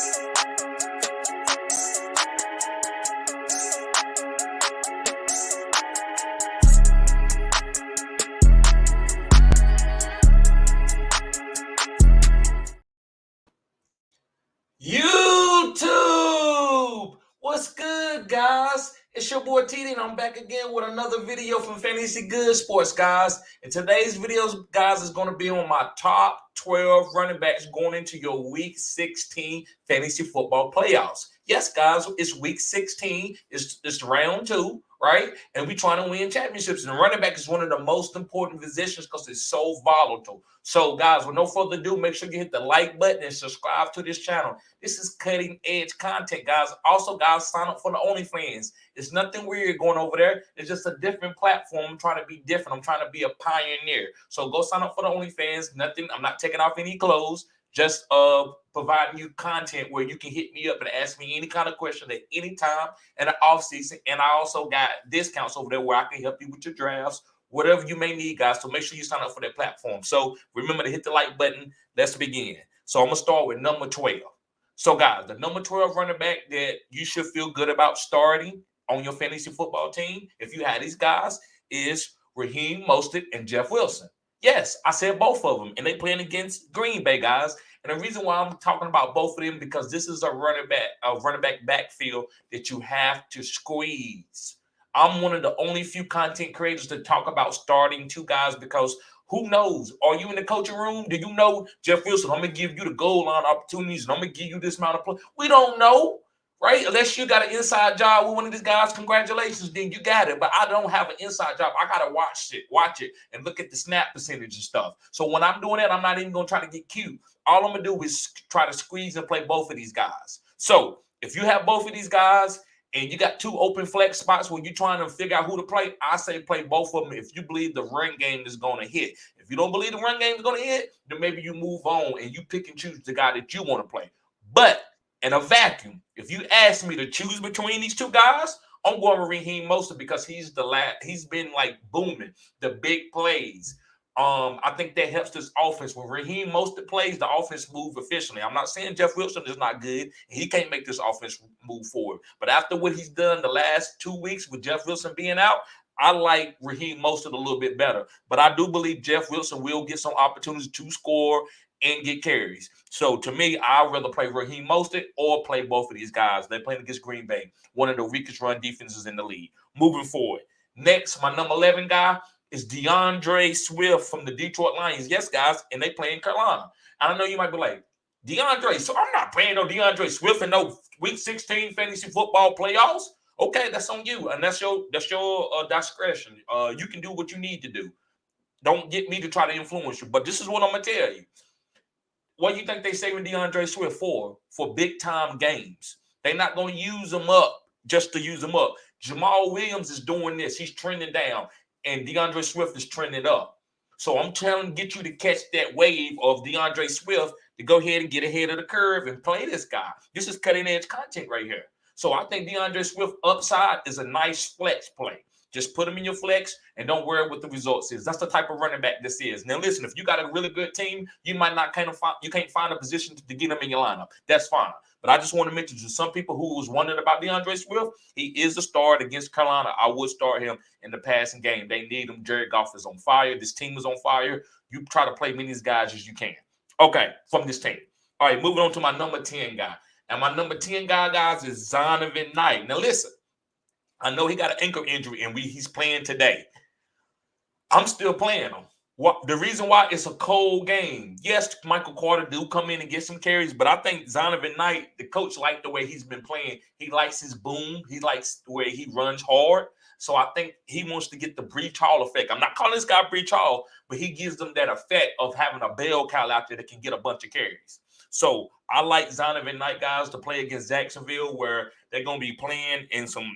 YouTube! What's good, guys? It's your boy TD, and I'm back again with another video from Fantasy Good Sports, guys. And today's video, guys, is going to be on my top 12 running backs going into your Week 16 Fantasy Football playoffs. Yes, guys, it's Week 16. It's round 2, right? And we're trying to win championships. And running back is one of the most important positions because it's so volatile. So, guys, with no further ado, make sure you hit the like button and subscribe to this channel. This is cutting edge content, guys. Also, guys, sign up for the OnlyFans. It's nothing weird going over there. It's just a different platform. I'm trying to be different. I'm trying to be a pioneer. So go sign up for the OnlyFans. Nothing. I'm not taking off any clothes. Just providing you content where you can hit me up and ask me any kind of question at any time in the off season. And I also got discounts over there where I can help you with your drafts, whatever you may need, guys. So make sure you sign up for that platform. So remember to hit the like button. Let's begin. So I'm going to start with number 12. So, guys, the number 12 running back that you should feel good about starting on your fantasy football team, if you had these guys, is Raheem Mostert and Jeff Wilson. Yes, I said both of them, and they playing against Green Bay, guys. And the reason why I'm talking about both of them, because this is a running back backfield that you have to squeeze. I'm one of the only few content creators to talk about starting two guys because who knows? Are you in the coaching room? Do you know Jeff Wilson? I'm going to give you the goal line opportunities, and I'm going to give you this amount of play. We don't know, right? Unless you got an inside job with one of these guys, congratulations, then you got it. But I don't have an inside job. I got to watch it, and look at the snap percentage and stuff. So when I'm doing that, I'm not even going to try to get cute. All I'm going to do is try to squeeze and play both of these guys. So if you have both of these guys, and you got two open flex spots where you're trying to figure out who to play, I say play both of them if you believe the run game is going to hit. If you don't believe the run game is going to hit, then maybe you move on and you pick and choose the guy that you want to play. But in a vacuum, if you ask me to choose between these two guys, I'm going with Raheem Mostert because he's been like booming, the big plays. I think that helps this offense. When Raheem Mostert plays, the offense move efficiently. I'm not saying Jeff Wilson is not good, and he can't make this offense move forward. But after what he's done the last 2 weeks with Jeff Wilson being out, I like Raheem Mostert a little bit better. But I do believe Jeff Wilson will get some opportunities to score and get carries. So to me, I'd rather play Raheem Mostert or play both of these guys. They're playing against Green Bay, one of the weakest run defenses in the league. Moving forward. Next, my number 11 guy is DeAndre Swift from the Detroit Lions. Yes, guys, and they play in Carolina. I know you might be like, DeAndre, so I'm not playing no DeAndre Swift in no Week 16 fantasy football playoffs. Okay, that's on you, and that's your discretion. You can do what you need to do. Don't get me to try to influence you, but this is what I'm going to tell you. What do you think they saving DeAndre Swift for? For big-time games. They're not going to use him up just to use him up. Jamal Williams is doing this. He's trending down. And DeAndre Swift is trending up. So I'm trying to get you to catch that wave of DeAndre Swift to go ahead and get ahead of the curve and play this guy. This is cutting edge content right here. So I think DeAndre Swift upside is a nice flex play. Just put him in your flex and don't worry what the results is. That's the type of running back this is. Now, listen, if you got a really good team, you might not can't find a position to get him in your lineup. That's fine. But I just want to mention to some people who was wondering about DeAndre Swift, he is a start against Carolina. I would start him in the passing game. They need him. Jared Goff is on fire. This team is on fire. You try to play many of these guys as you can. Okay, from this team. All right, moving on to my number 10 guy. And my number 10 guy, guys, is Zonovan Knight. Now, listen. I know he got an ankle injury, and he's playing today. I'm still playing him. The reason why it's a cold game. Yes, Michael Carter do come in and get some carries, but I think Zonovan Knight, the coach, liked the way he's been playing. He likes his boom. He likes the way he runs hard. So I think he wants to get the Breece Hall effect. I'm not calling this guy Breece Hall, but he gives them that effect of having a bell cow out there that can get a bunch of carries. So I like Zonovan Knight guys to play against Jacksonville, where they're going to be playing in some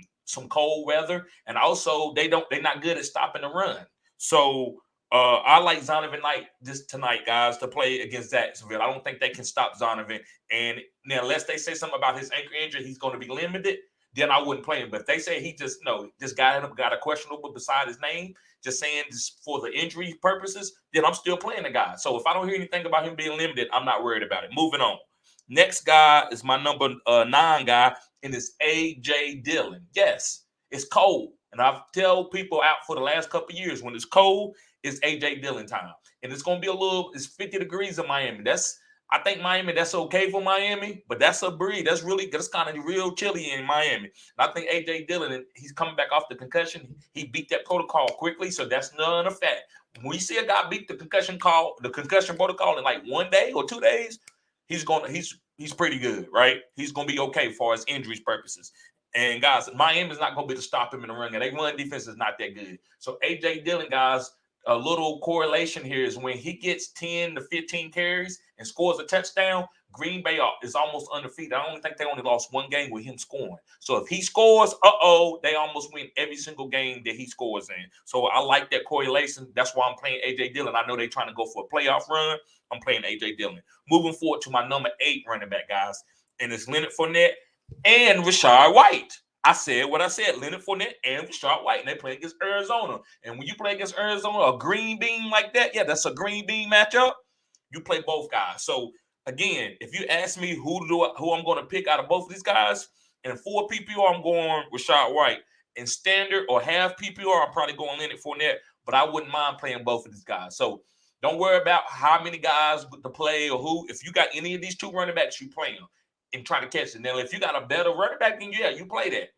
cold weather, and also they're not good at stopping the run. So I like Zonovan Knight tonight, guys, to play against Jacksonville. I don't think they can stop Zonovan. And now, unless they say something about his ankle injury, he's going to be limited, then I wouldn't play him. But if they say this guy got a questionable beside his name, just saying this for the injury purposes, then I'm still playing the guy. So if I don't hear anything about him being limited, I'm not worried about it. Moving on. Next guy is my number 9 guy, and it's A.J. Dillon. Yes, it's cold. And I've tell people out for the last couple of years, when it's cold, it's A.J. Dillon time. And it's going to be it's 50 degrees in Miami. I think Miami, that's okay for Miami, but that's a breeze. That's kind of real chilly in Miami. And I think A.J. Dillon, he's coming back off the concussion. He beat that protocol quickly, so that's none of fact. When we see a guy beat the concussion protocol in like 1 day or 2 days, he's pretty good, right? He's gonna be okay as far as injuries purposes. And guys, Miami's not gonna be able to stop him in the run. Their run defense is not that good. So A.J. Dillon, guys, a little correlation here is when he gets 10 to 15 carries and scores a touchdown, Green Bay is almost undefeated. I only think they only lost 1 game with him scoring. So if he scores, they almost win every single game that he scores in. So I like that correlation. That's why I'm playing A.J. Dillon. I know they're trying to go for a playoff run. I'm playing A.J. Dillon. Moving forward to my number 8 running back, guys, and it's Leonard Fournette and Rachaad White. I said what I said, Leonard Fournette and Rachaad White, and they play against Arizona. And when you play against Arizona, a green bean like that, yeah, that's a green bean matchup. You play both guys. So again, if you ask me who I'm going to pick out of both of these guys, in 4 PPR, I'm going Rachaad White. In standard or half PPR, I'm probably going Leonard Fournette, but I wouldn't mind playing both of these guys. So don't worry about how many guys to play or who. If you got any of these 2 running backs, you play them and try to catch it. Now, if you got a better running back, then yeah, you play that.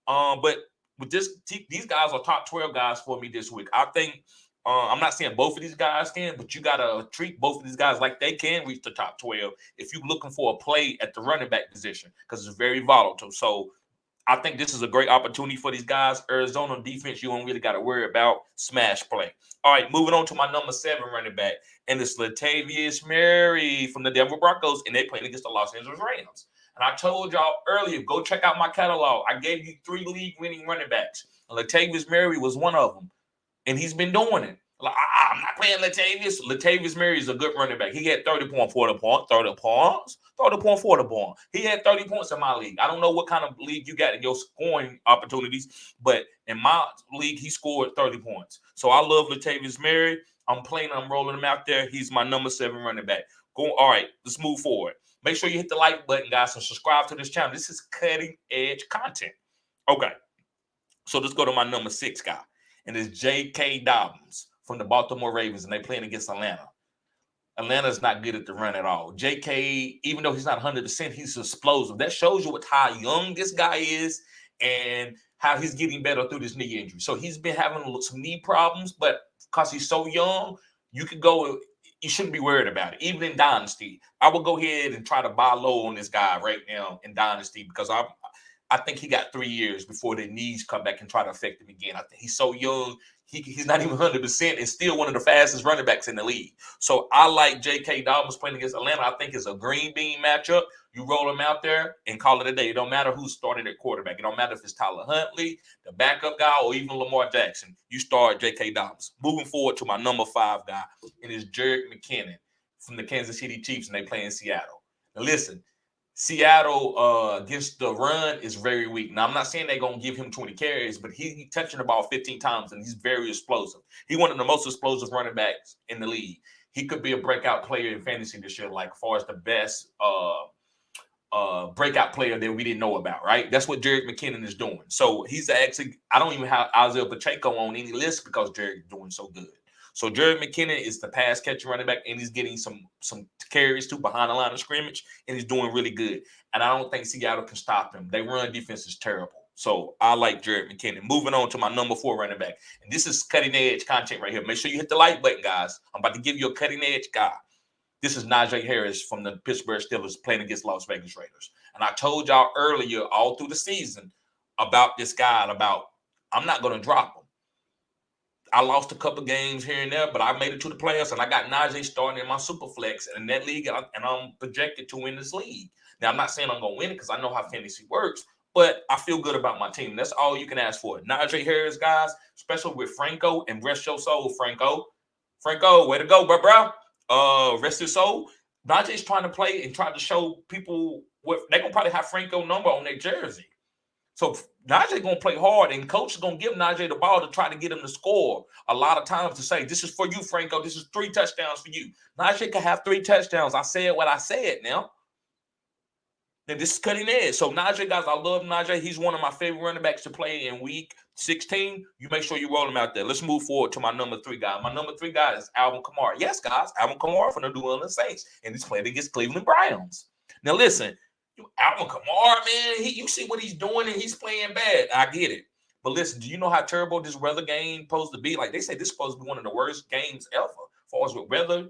But with these guys are top 12 guys for me this week. I think I'm not saying both of these guys can, but you gotta treat both of these guys like they can reach the top 12 if you're looking for a play at the running back position, because it's very volatile. So I think this is a great opportunity for these guys. Arizona defense, you don't really got to worry about smash play. All right, moving on to my number 7 running back, and it's Latavius Murray from the Denver Broncos, and they playing against the Los Angeles Rams. And I told y'all earlier, go check out my catalog. I gave you 3 league-winning running backs. And Latavius Murray was one of them, and he's been doing it. Like, I'm not playing Latavius. Latavius Murray is a good running back. He had 30 points, 40 points, 30 points, 30 points, 40 points. He had 30 points in my league. I don't know what kind of league you got in your scoring opportunities, but in my league, he scored 30 points. So I love Latavius Murray. I'm rolling him out there. He's my number 7 running back. All right, let's move forward. Make sure you hit the like button, guys, and subscribe to this channel. This is cutting-edge content. Okay, so let's go to my number 6 guy, and it's J.K. Dobbins from the Baltimore Ravens, and they're playing against Atlanta. Atlanta's not good at the run at all. J.K., even though he's not 100%, he's explosive. That shows you how young this guy is and how he's getting better through this knee injury. So he's been having some knee problems, but because he's so young, you shouldn't be worried about it. Even in Dynasty, I would go ahead and try to buy low on this guy right now in Dynasty, because I think he got 3 years before the knees come back and try to affect him again. I think he's so young. He's not even 100% and still one of the fastest running backs in the league. So I like J.K. Dobbins playing against Atlanta. I think it's a green bean matchup. You roll him out there and call it a day. It don't matter who's starting at quarterback. It don't matter if it's Tyler Huntley, the backup guy, or even Lamar Jackson. You start J.K. Dobbins. Moving forward to my number 5 guy, and it's Jerick McKinnon from the Kansas City Chiefs, and they play in Seattle. Now listen, Seattle against the run is very weak. Now, I'm not saying they're going to give him 20 carries, but he's touching the ball 15 times, and he's very explosive. He's one of the most explosive running backs in the league. He could be a breakout player in fantasy this year, like as far as the best breakout player that we didn't know about, right? That's what Jerick McKinnon is doing. So he's actually, I don't even have Isaiah Pacheco on any list because Jerick is doing so good. So Jerick McKinnon is the pass catcher running back, and he's getting some carries too behind the line of scrimmage, and he's doing really good. And I don't think Seattle can stop him. Their run defense is terrible. So I like Jerick McKinnon. Moving on to my number 4 running back. And this is cutting edge content right here. Make sure you hit the like button, guys. I'm about to give you a cutting edge guy. This is Najee Harris from the Pittsburgh Steelers playing against Las Vegas Raiders. And I told y'all earlier all through the season about this guy, I'm not going to drop him. I lost a couple games here and there, but I made it to the playoffs, and I got Najee starting in my super flex in that league, and I'm projected to win this league. Now, I'm not saying I'm going to win it because I know how fantasy works, but I feel good about my team. That's all you can ask for. Najee Harris, guys, especially with Franco, and rest your soul, Franco. Franco, way to go, bro. Rest your soul. Najee's trying to play and try to show people what they're going to probably have Franco number on their jersey. So Najee going to play hard, and coach is going to give Najee the ball to try to get him to score a lot of times to say, this is for you, Franco. This is 3 touchdowns for you. Najee can have 3 touchdowns. I said what I said now. Then this is cutting edge. So Najee, guys, I love Najee. He's one of my favorite running backs to play in week 16. You make sure you roll him out there. Let's move forward to my number 3 guy. My number 3 guy is Alvin Kamara. Yes, guys, Alvin Kamara from the New Orleans Saints, and he's playing against Cleveland Browns. Now, listen, Alvin Kamara, man, you see what he's doing, and he's playing bad. I get it. But listen, do you know how terrible this weather game supposed to be? Like, they say this is supposed to be one of the worst games ever. As far as with weather,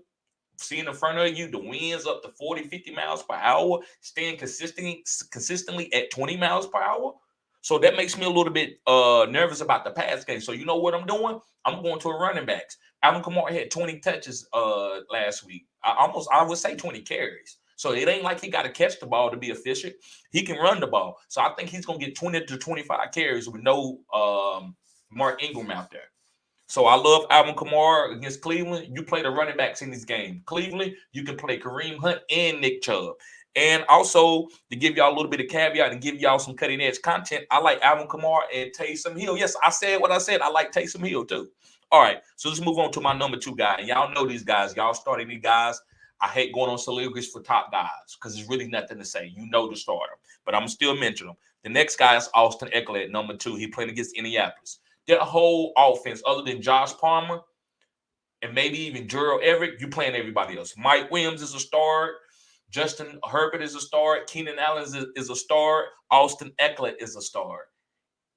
seeing in front of you, the winds up to 40, 50 miles per hour, staying consistently at 20 miles per hour. So that makes me a little bit nervous about the pass game. So you know what I'm doing? I'm going to a running backs. Alvin Kamara had 20 touches last week. I would say 20 carries. So it ain't like he got to catch the ball to be efficient. He can run the ball. So I think he's going to get 20 to 25 carries with no Mark Ingram out there. So I love Alvin Kamara against Cleveland. You play the running backs in this game. Cleveland, you can play Kareem Hunt and Nick Chubb. And also, to give y'all a little bit of caveat and give y'all some cutting-edge content, I like Alvin Kamara and Taysom Hill. Yes, I said what I said. I like Taysom Hill, too. All right, so let's move on to my number 2 guy. And y'all know these guys. Y'all starting these guys. I hate going on soliloquies for top guys because there's really nothing to say. You know the starter. But I'm still mentioning him. The next guy is Austin Ekeler at number 2. He played against Indianapolis. Their whole offense, other than Josh Palmer and maybe even Gerald Everett, you playing everybody else. Mike Williams is a start. Justin Herbert is a start. Keenan Allen is a start. Austin Ekeler is a start.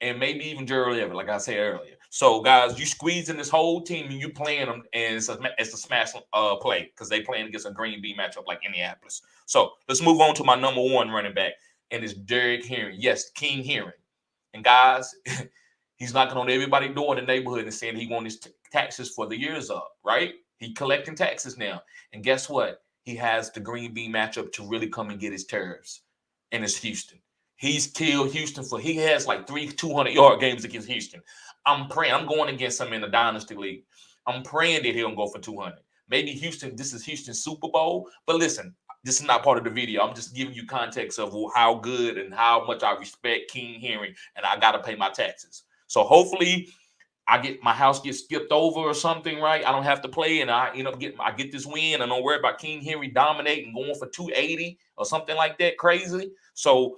And maybe even Gerald Everett, like I said earlier. So, guys, you squeeze in this whole team and you playing them, and it's a smash play because they playing against a Green Bay matchup like Indianapolis. So, let's move on to my number 1 running back, and it's Derrick Henry. Yes, King Henry. And, guys, he's knocking on everybody's door in the neighborhood and saying he wants his taxes for the year's up, right? He collecting taxes now. And guess what? He has the Green Bay matchup to really come and get his tariffs, and it's Houston. He's killed Houston he has like 3 200-yard games against Houston. I'm praying. I'm going against him in the Dynasty League. I'm praying that he'll go for 200. Maybe Houston, this is Houston's Super Bowl. But listen, this is not part of the video. I'm just giving you context of how good and how much I respect King Henry, and I got to pay my taxes. So hopefully my house gets skipped over or something, right? I don't have to play, and I get this win, and don't worry about King Henry dominating, going for 280 or something like that crazy. So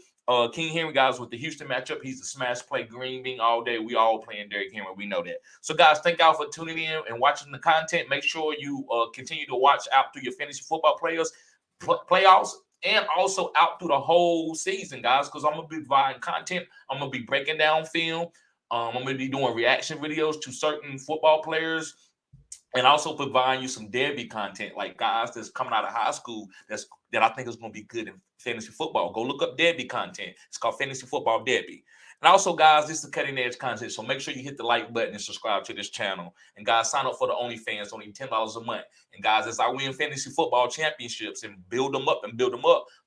King Henry, guys, with the Houston matchup, he's a smash play Green Bean all day. We all playing Derrick Henry. We know that. So, guys, thank y'all for tuning in and watching the content. Make sure you continue to watch out through your fantasy football playoffs, and also out through the whole season, guys, because I'm going to be providing content. I'm going to be breaking down film. I'm going to be doing reaction videos to certain football players, and also providing you some derby content, like guys that's coming out of high school that I think is going to be good in fantasy football. Go look up derby content. It's called Fantasy Football Derby. And also, guys, this is cutting edge content, so make sure you hit the like button and subscribe to this channel. And guys, sign up for the OnlyFans, only $10 a month. And guys, as I win fantasy football championships and build them up,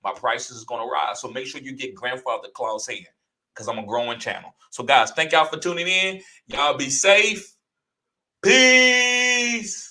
my prices is going to rise. So make sure you get grandfather clause in, because I'm a growing channel. So, guys, thank y'all for tuning in. Y'all be safe. Peace.